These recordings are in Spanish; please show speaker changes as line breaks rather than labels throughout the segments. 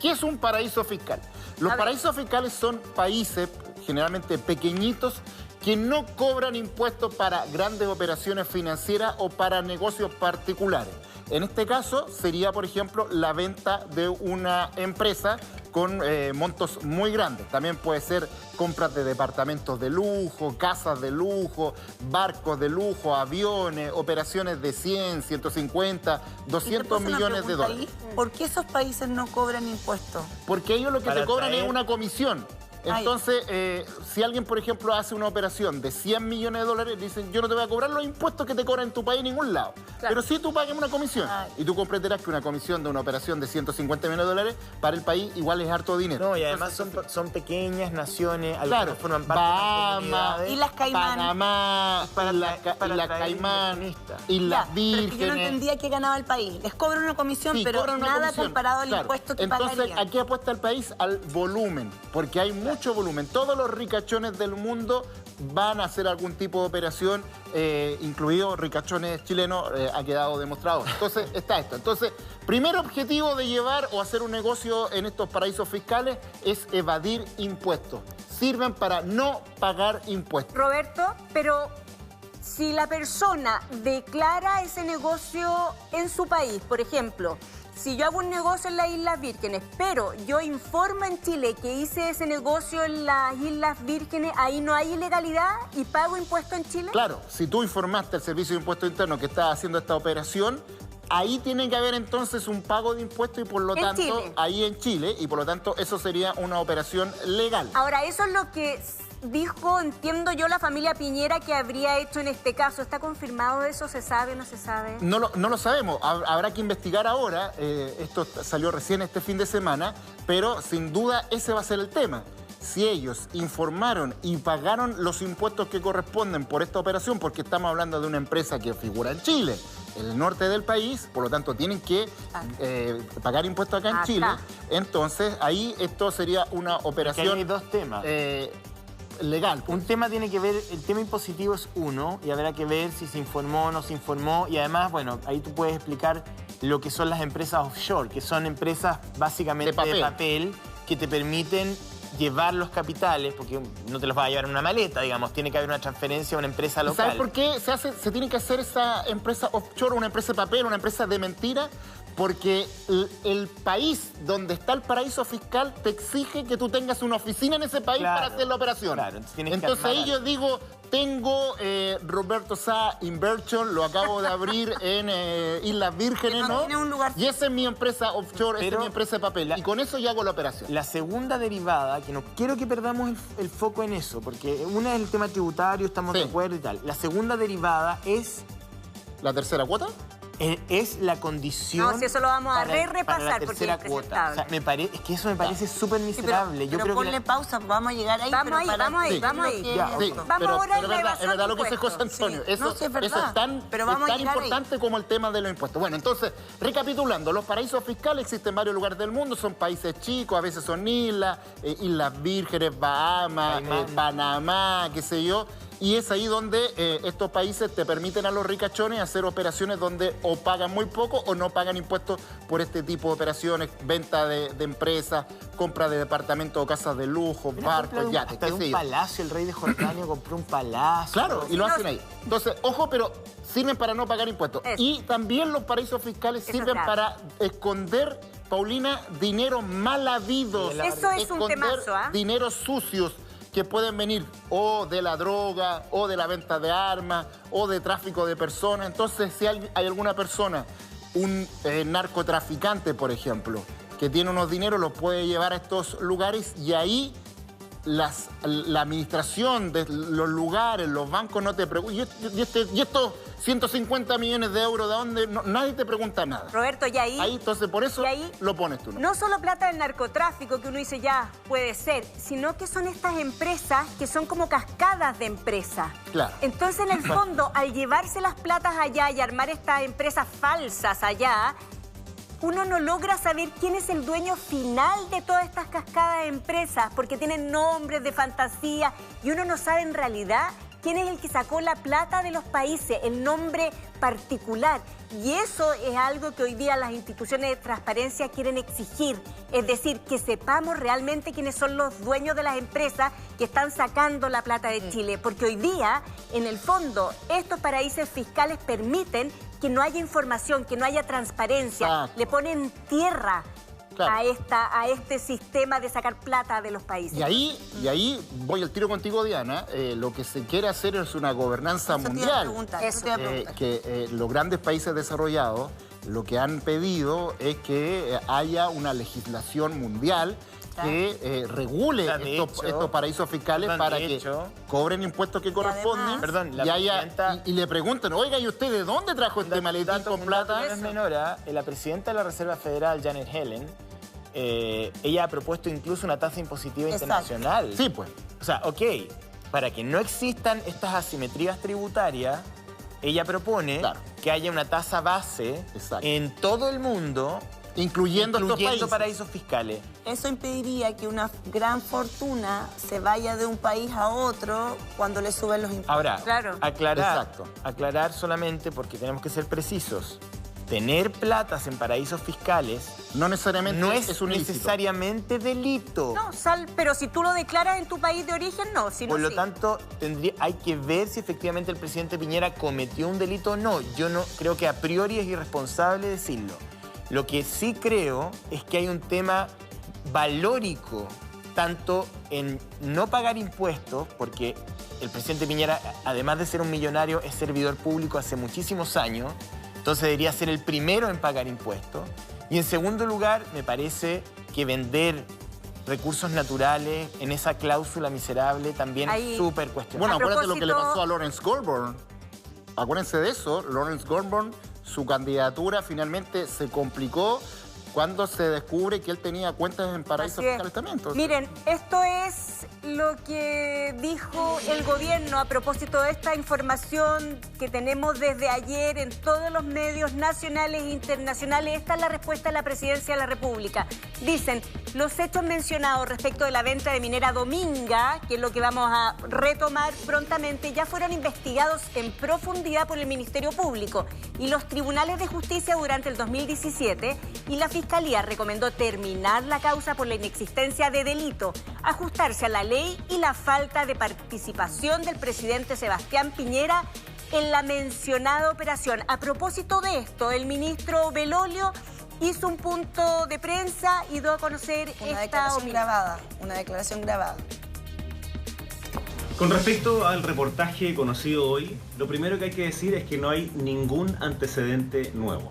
¿Qué es un paraíso fiscal? Los paraísos fiscales son países generalmente pequeñitos que no cobran impuestos para grandes operaciones financieras o para negocios particulares. En este caso sería, por ejemplo, la venta de una empresa con montos muy grandes. También puede ser compras de departamentos de lujo, casas de lujo, barcos de lujo, aviones, operaciones de 100, 150, 200 millones de dólares.
¿Por qué esos países no cobran impuestos?
Porque ellos lo que te cobran es una comisión. Entonces, si alguien, por ejemplo, hace una operación de 100 millones de dólares, dicen, yo no te voy a cobrar los impuestos que te cobran en tu país en ningún lado. Claro. Pero sí tú pagas una comisión. Y tú comprenderás que una comisión de una operación de 150 millones de dólares para el país igual es harto dinero.
No, y además son pequeñas naciones,
claro,
forman parte
Bahamas,
y las Caimán,
Panamá, las Caimán, Islas Vírgenes.
Pero yo no entendía qué ganaba el país. Les cobran una comisión,
sí,
pero
una
nada
comisión,
comparado al impuesto que pagarían.
Entonces, ¿a qué apuesta el país? Al volumen, porque hay mucho volumen. Todos los ricachones del mundo van a hacer algún tipo de operación, incluidos ricachones chilenos, ha quedado demostrado. Entonces, está esto. Entonces, primer objetivo de llevar o hacer un negocio en estos paraísos fiscales es evadir impuestos. Sirven para no pagar impuestos.
Roberto, pero si la persona declara ese negocio en su país, por ejemplo, si yo hago un negocio en las Islas Vírgenes, pero yo informo en Chile que hice ese negocio en las Islas Vírgenes, ¿ahí no hay ilegalidad y pago impuesto en Chile?
Claro, si tú informaste al Servicio de Impuestos Internos que estás haciendo esta operación, ahí tiene que haber entonces un pago de impuestos y por lo tanto,
Chile.
ahí en Chile, y por lo tanto eso sería una operación legal.
Ahora, eso es lo que dijo, entiendo yo, la familia Piñera que habría hecho en este caso. ¿Está confirmado eso? ¿Se sabe o no se sabe?
No lo sabemos. Habrá que investigar ahora. Esto salió recién este fin de semana, pero sin duda ese va a ser el tema. Si ellos informaron y pagaron los impuestos que corresponden por esta operación, porque estamos hablando de una empresa que figura en Chile, en el norte del país, por lo tanto tienen que pagar impuestos acá en Chile, entonces ahí esto sería una operación...
Hay dos temas.
Legal.
Un tema tiene que ver, el tema impositivo es uno, y habrá que ver si se informó o no se informó, y además, bueno, ahí tú puedes explicar lo que son las empresas offshore, que son empresas básicamente de papel que te permiten llevar los capitales, porque no te los vas a llevar en una maleta, digamos, tiene que haber una transferencia a una empresa local.
¿Sabes por qué se tiene que hacer esa empresa offshore, una empresa de papel, una empresa de mentira? Porque el país donde está el paraíso fiscal te exige que tú tengas una oficina en ese país para hacer la operación.
Claro,
entonces ahí yo digo, tengo Roberto Sá Inversion, lo acabo de abrir en Islas Vírgenes, ¿no? Y esa es mi empresa offshore, esa es mi empresa de papel. Y con eso yo hago la operación.
La segunda derivada, que no quiero que perdamos el foco en eso, porque una es el tema tributario, estamos de acuerdo y tal. La segunda derivada es...
¿La tercera cuota?
Es la condición.
No, si eso lo vamos a repasar porque es
cuota. O sea, es que eso me parece súper miserable.
Yo creo ponle pausa, vamos a llegar ahí.
Vamos ahí. Vamos ahora a revisar.
Es verdad lo que dice José Antonio. Eso es tan importante como el tema de los impuestos. Bueno, entonces, recapitulando, los paraísos fiscales existen en varios lugares del mundo, son países chicos, a veces son islas, Islas Vírgenes, Bahamas, Panamá, qué sé yo. Y es ahí donde estos países te permiten a los ricachones hacer operaciones donde o pagan muy poco o no pagan impuestos por este tipo de operaciones, venta de empresas, compra de departamentos o casas de lujo, barcos, yates, qué sé yo.
Un palacio, el rey de Jordania compró un palacio.
Claro, y lo hacen ahí. Entonces, ojo, pero sirven para no pagar impuestos. Y también los paraísos fiscales sirven para esconder, Paulina, dinero mal habido.
Eso es un temazo, ¿ah?
Dineros sucios que pueden venir o de la droga, o de la venta de armas, o de tráfico de personas. Entonces, si hay alguna persona, un narcotraficante, por ejemplo, que tiene unos dineros, los puede llevar a estos lugares y ahí la administración de los lugares, los bancos no te preguntan. ¿Y estos 150 millones de euros de dónde? No, nadie te pregunta nada.
Roberto, y ahí...
Entonces, por eso lo pones tú, ¿no?
No solo plata del narcotráfico, que uno dice ya, puede ser, sino que son estas empresas que son como cascadas de empresas.
Claro.
Entonces, en el fondo, al llevarse las platas allá y armar estas empresas falsas allá, uno no logra saber quién es el dueño final de todas estas cascadas de empresas, porque tienen nombres de fantasía y uno no sabe en realidad quién es el que sacó la plata de los países, el nombre particular. Y eso es algo que hoy día las instituciones de transparencia quieren exigir. Es decir, que sepamos realmente quiénes son los dueños de las empresas que están sacando la plata de Chile. Porque hoy día, en el fondo, estos paraísos fiscales permiten que no haya información, que no haya transparencia. Le ponen tierra a este sistema de sacar plata de los países.
Y ahí voy al tiro contigo, Diana. Lo que se quiere hacer es una gobernanza mundial. Que los grandes países desarrollados lo que han pedido es que haya una legislación mundial que regule estos paraísos fiscales para que cobren impuestos que corresponden.
Perdón,
y le preguntan, oiga, ¿y usted de dónde trajo este maletín con plata?
No es menor, la presidenta de la Reserva Federal, Janet Yellen, ella ha propuesto incluso una tasa impositiva internacional.
Sí, pues.
O sea, para que no existan estas asimetrías tributarias, ella propone que haya una tasa base en todo el mundo, incluyendo paraísos fiscales.
Eso impediría que una gran fortuna se vaya de un país a otro cuando le suben los impuestos.
Ahora, aclarar solamente, porque tenemos que ser precisos. Tener platas en paraísos fiscales
no necesariamente es un
necesariamente delito.
No, pero si tú lo declaras en tu país de origen, no.
Por lo tanto, hay que ver si efectivamente el presidente Piñera cometió un delito o no. Yo no creo que a priori es irresponsable decirlo. Lo que sí creo es que hay un tema valórico, tanto en no pagar impuestos, porque el presidente Piñera, además de ser un millonario, es servidor público hace muchísimos años. Entonces debería ser el primero en pagar impuestos. Y en segundo lugar, me parece que vender recursos naturales en esa cláusula miserable también es súper cuestionable.
Bueno, acuérdate lo que le pasó a Lawrence Goldburn. Acuérdense de eso. Lawrence Goldburn, su candidatura finalmente se complicó cuando se descubre que él tenía cuentas en paraísos fiscales también. Entonces,
miren, esto es lo que dijo el gobierno a propósito de esta información que tenemos desde ayer en todos los medios nacionales e internacionales. Esta es la respuesta de la Presidencia de la República. Dicen, los hechos mencionados respecto de la venta de minera Dominga, que es lo que vamos a retomar prontamente, ya fueron investigados en profundidad por el Ministerio Público y los tribunales de justicia durante el 2017, y la Fiscalía recomendó terminar la causa por la inexistencia de delito, ajustarse a la ley y la falta de participación del presidente Sebastián Piñera en la mencionada operación. A propósito de esto, el ministro Belolio hizo un punto de prensa y dio a conocer
una declaración grabada.
Con respecto al reportaje conocido hoy, lo primero que hay que decir es que no hay ningún antecedente nuevo.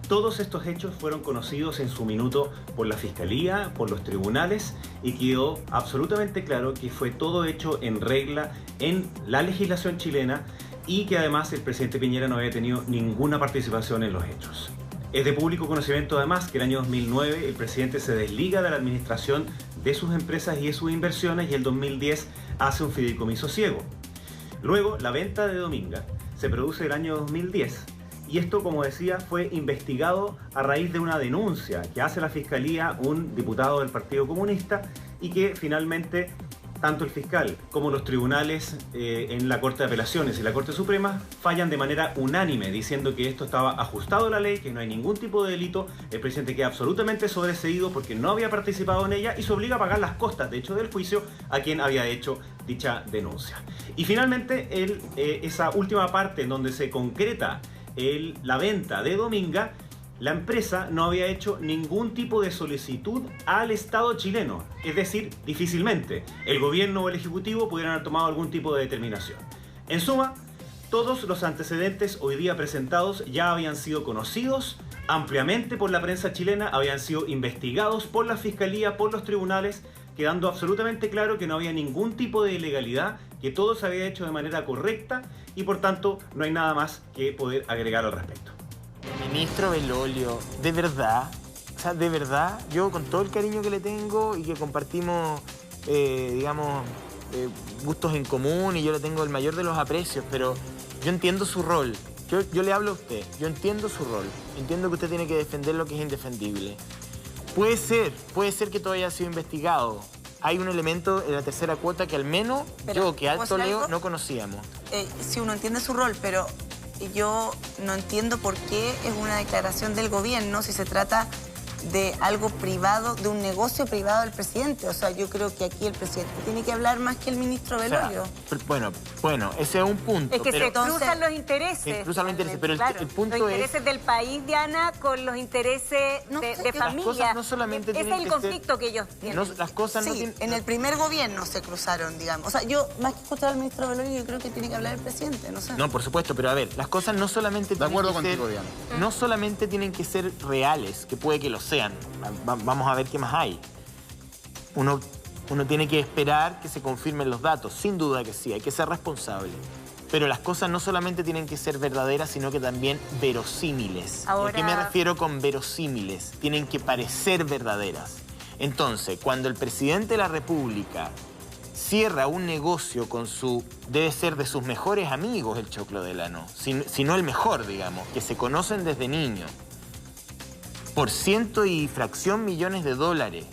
Todos estos hechos fueron conocidos en su minuto por la Fiscalía, por los tribunales, y quedó absolutamente claro que fue todo hecho en regla en la legislación chilena y que además el presidente Piñera no había tenido ninguna participación en los hechos. Es de público conocimiento además que el año 2009 el presidente se desliga de la administración de sus empresas y de sus inversiones y el 2010 hace un fideicomiso ciego. Luego, la venta de Dominga se produce el año 2010. Y esto, como decía, fue investigado a raíz de una denuncia que hace la Fiscalía, un diputado del Partido Comunista, y que finalmente tanto el fiscal como los tribunales en la Corte de Apelaciones y la Corte Suprema fallan de manera unánime, diciendo que esto estaba ajustado a la ley, que no hay ningún tipo de delito. El presidente queda absolutamente sobreseído porque no había participado en ella y se obliga a pagar las costas, de hecho, del juicio a quien había hecho dicha denuncia. Y finalmente, esa última parte en donde se concreta la venta de Dominga, la empresa no había hecho ningún tipo de solicitud al Estado chileno. Es decir, difícilmente el gobierno o el ejecutivo pudieran haber tomado algún tipo de determinación. En suma, todos los antecedentes hoy día presentados ya habían sido conocidos ampliamente por la prensa chilena, habían sido investigados por la Fiscalía, por los tribunales, quedando absolutamente claro que no había ningún tipo de ilegalidad, que todo se había hecho de manera correcta y por tanto no hay nada más que poder agregar al respecto.
Ministro Belolio, de verdad, yo con todo el cariño que le tengo y que compartimos, gustos en común y yo le tengo el mayor de los aprecios, pero yo entiendo su rol. Yo le hablo a usted, yo entiendo su rol. Entiendo que usted tiene que defender lo que es indefendible. Puede ser que todo haya sido investigado. hay un elemento en la tercera cuota que al menos yo, que alto leo, no conocíamos.
Sí, uno entiende su rol, pero yo no entiendo por qué es una declaración del gobierno si se trata de algo privado, de un negocio privado del presidente. O sea, yo creo que aquí el presidente tiene que hablar más que el ministro Belolio.
O sea, bueno, ese es un punto.
Es que se cruzan los intereses.
Se cruzan los intereses, pero
claro,
el punto es...
los intereses del país, Diana, con los intereses de familia.
Las cosas no solamente
ese es el conflicto que ellos tienen.
No, las cosas no tienen...
en el primer gobierno se cruzaron, digamos. O sea, yo, más que escuchar al ministro Belolio, yo creo que tiene que hablar el presidente, no sé.
No, por supuesto, pero a ver, las cosas no solamente tienen que ser...
Diana.
No solamente tienen que ser reales, que puede que lo sean. Vamos a ver qué más hay. Uno tiene que esperar que se confirmen los datos. Sin duda que sí, hay que ser responsable. Pero las cosas no solamente tienen que ser verdaderas, sino que también verosímiles.
Ahora...
¿A qué me refiero con verosímiles? Tienen que parecer verdaderas. Entonces, cuando el presidente de la República cierra un negocio con debe ser de sus mejores amigos, el Choclo Delano, si no el mejor, digamos, que se conocen desde niños, por ciento y fracción millones de dólares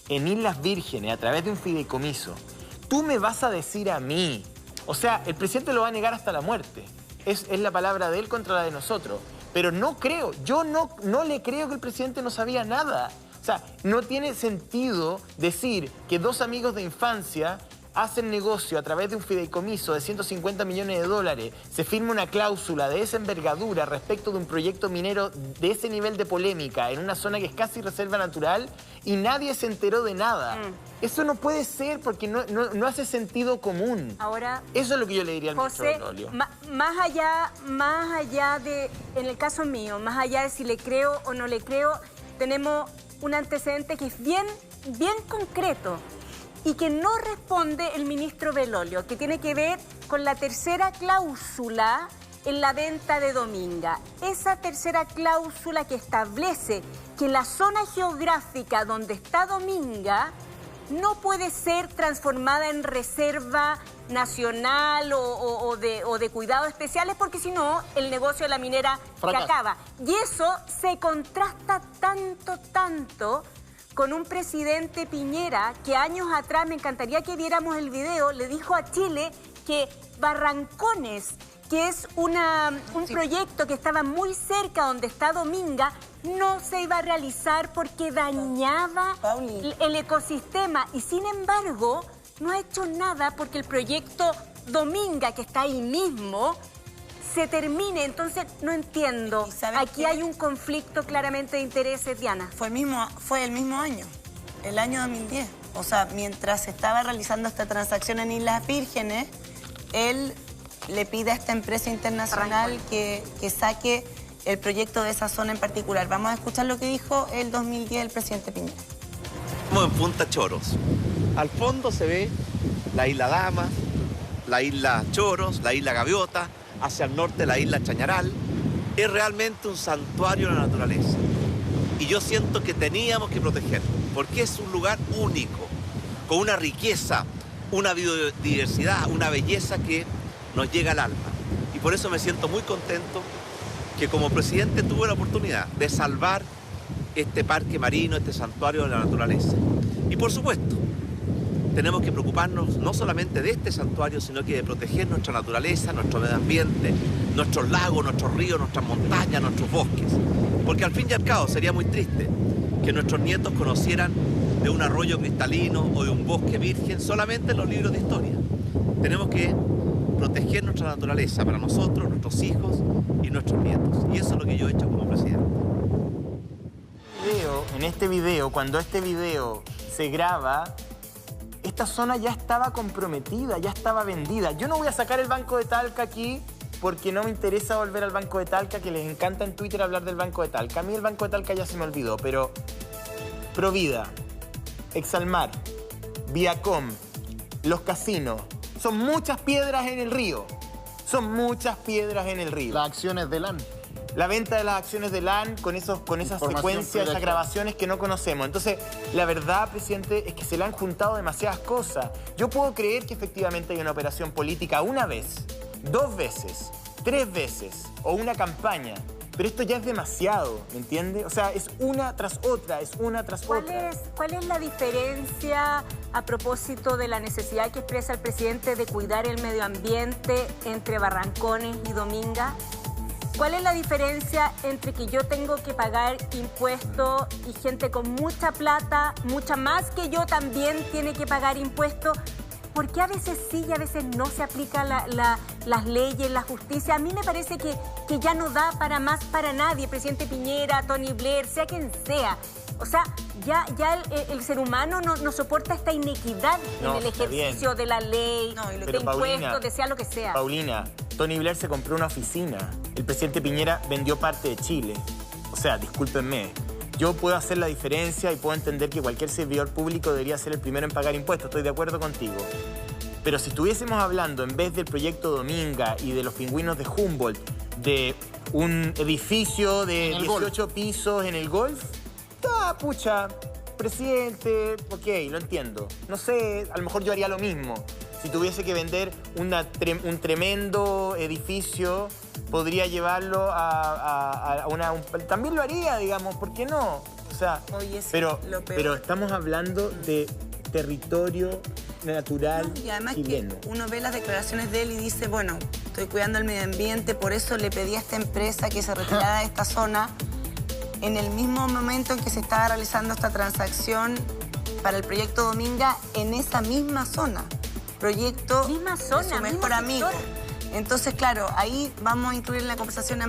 en Islas Vírgenes a través de un fideicomiso, tú me vas a decir a mí, o sea, el presidente lo va a negar hasta la muerte. Es la palabra de él contra la de nosotros. Pero no creo, yo no le creo que el presidente no sabía nada. O sea, no tiene sentido decir que dos amigos de infancia hacen negocio a través de un fideicomiso de 150 millones de dólares, se firma una cláusula de esa envergadura respecto de un proyecto minero de ese nivel de polémica en una zona que es casi reserva natural y nadie se enteró de nada. Eso no puede ser porque no hace sentido común.
Ahora,
eso es lo que yo le diría al ministro
José,
Belolio.
Más allá de, en el caso mío, más allá de si le creo o no le creo, tenemos un antecedente que es bien concreto y que no responde el ministro Belolio, que tiene que ver con la tercera cláusula en la venta de Dominga. Esa tercera cláusula que establece que la zona geográfica donde está Dominga no puede ser transformada en reserva nacional o de cuidados especiales, porque si no, el negocio de la minera se acaba. Y eso se contrasta tanto con un presidente Piñera que años atrás, me encantaría que viéramos el video, le dijo a Chile que Barrancones, que es un proyecto que estaba muy cerca donde está Dominga, no se iba a realizar porque dañaba el ecosistema. Y sin embargo, no ha hecho nada porque el proyecto Dominga, que está ahí mismo, se termine. Entonces, no entiendo. Aquí hay un conflicto claramente de intereses, Diana.
Fue el mismo año, el año 2010. O sea, mientras se estaba realizando esta transacción en Islas Vírgenes, él le pide a esta empresa internacional que saque el proyecto de esa zona en particular. Vamos a escuchar lo que dijo el 2010 el presidente Piñera.
Estamos en Punta Choros. Al fondo se ve la isla Damas, la isla Choros, la isla Gaviota, hacia el norte la isla Chañaral. Es realmente un santuario de la naturaleza. Y yo siento que teníamos que protegerlo, porque es un lugar único, con una riqueza, una biodiversidad, una belleza que nos llega al alma. Y por eso me siento muy contento que como presidente tuve la oportunidad de salvar este parque marino, este santuario de la naturaleza. Y por supuesto, tenemos que preocuparnos no solamente de este santuario, sino que de proteger nuestra naturaleza, nuestro medio ambiente, nuestros lagos, nuestros ríos, nuestras montañas, nuestros bosques. Porque al fin y al cabo sería muy triste que nuestros nietos conocieran de un arroyo cristalino o de un bosque virgen solamente en los libros de historia. Tenemos que proteger nuestra naturaleza para nosotros, nuestros hijos y nuestros nietos. Y eso es lo que yo he hecho como presidente.
En este video, cuando este video se graba, esta zona ya estaba comprometida, ya estaba vendida. Yo no voy a sacar el Banco de Talca aquí porque no me interesa volver al Banco de Talca, que les encanta en Twitter hablar del Banco de Talca. A mí el Banco de Talca ya se me olvidó, pero Provida, Exalmar, Viacom, los casinos, son muchas piedras en el río. Son muchas piedras en el río.
Las acciones de LAN.
La venta de las acciones de LAN con esas secuencias, esas grabaciones que no conocemos. Entonces, la verdad, presidente, es que se le han juntado demasiadas cosas. Yo puedo creer que efectivamente hay una operación política una vez, 2 veces, 3 veces, o una campaña. Pero esto ya es demasiado, ¿me entiende? O sea, es una tras otra, es una tras otra.
¿Cuál es la diferencia a propósito de la necesidad que expresa el presidente de cuidar el medio ambiente entre Barrancones y Dominga? ¿Cuál es la diferencia entre que yo tengo que pagar impuestos y gente con mucha plata, mucha más que yo también tiene que pagar impuestos? ¿Por qué a veces sí y a veces no se aplican las leyes, la justicia? A mí me parece que ya no da para más para nadie. Presidente Piñera, Tony Blair, sea quien sea. O sea, ya el ser humano no soporta esta inequidad en el ejercicio de la ley, de impuestos, de sea lo que sea.
Paulina, Tony Blair se compró una oficina. El presidente Piñera vendió parte de Chile. O sea, discúlpenme. Yo puedo hacer la diferencia y puedo entender que cualquier servidor público debería ser el primero en pagar impuestos. Estoy de acuerdo contigo. Pero si estuviésemos hablando, en vez del proyecto Dominga y de los pingüinos de Humboldt, de un edificio de 18 pisos en el Golf, pucha, presidente, ok, lo entiendo. No sé, a lo mejor yo haría lo mismo. Si tuviese que vender un tremendo edificio, podría llevarlo a también lo haría, digamos, ¿por qué no? O sea, pero estamos hablando de territorio natural
y además
chileno.
Que uno ve las declaraciones de él y dice, bueno, estoy cuidando el medio ambiente, por eso le pedí a esta empresa que se retirara de esta zona. En el mismo momento en que se estaba realizando esta transacción para el proyecto Dominga, en esa misma zona. Proyecto
misma zona,
de su mejor amigo. Entonces, claro, ahí vamos a incluir en la conversación a